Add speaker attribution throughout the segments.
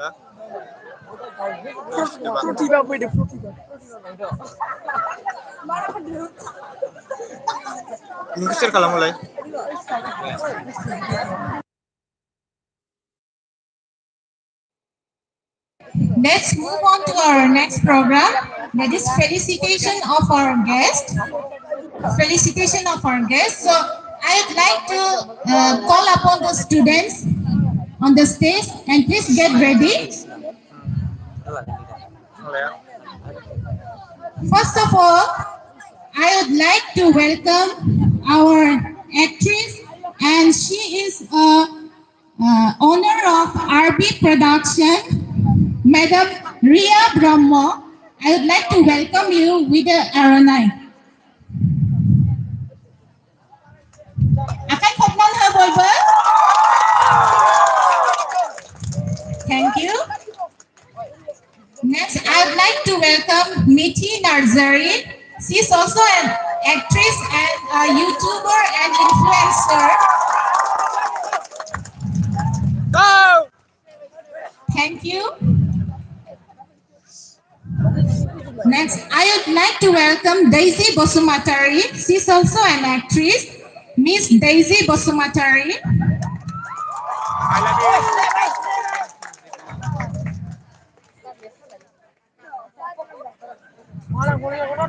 Speaker 1: Hah?
Speaker 2: Protiba boy, the protiba.
Speaker 1: Link share kalau mulai.
Speaker 3: Let's move on to our next program, that is felicitation of our guest. Felicitation of our guest. So I would like to call upon the students on the stage and please get ready.
Speaker 1: Mulai ya.
Speaker 3: First of all, I would like to welcome our actress, and she is a owner of RB Production, Madam Riya Brahma. I would like to welcome you with the Aronai. Akan Hotman ha Bolber. Thank you. Next, I would like to welcome Miti Narzari. She's also an actress and a YouTuber and influencer.
Speaker 1: Go!
Speaker 3: Thank you. Next, I would like to welcome Daisy Bosumatari. She's also an actress. Miss Daisy Bosumatari.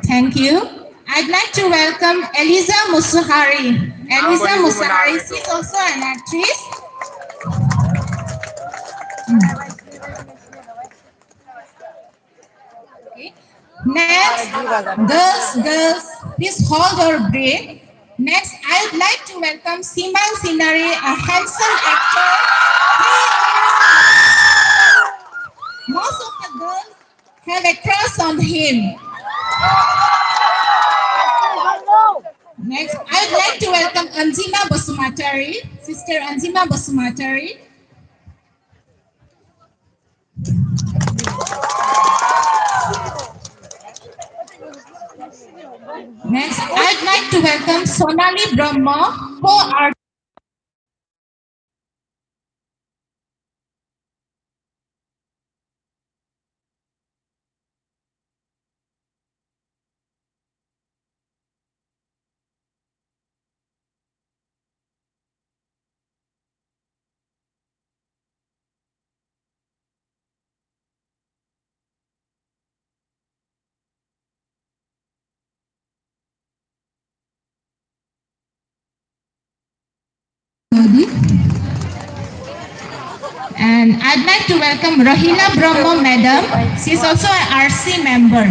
Speaker 3: Thank you. I'd like to welcome Eliza Musuhari. Eliza Musuhari, she's also an actress. Okay. Next, girls, please hold your breath. Next, I would like to welcome Siman Sinari, a handsome actor. Most of the girls have a crush on him. Next, I would like to welcome Anjima Basumatari, Sister Anjima Basumatari. Next, I'd like to welcome Sonali Brahma, co-art. And I'd like to welcome Rahila Brahma Madam. She's also an RC member.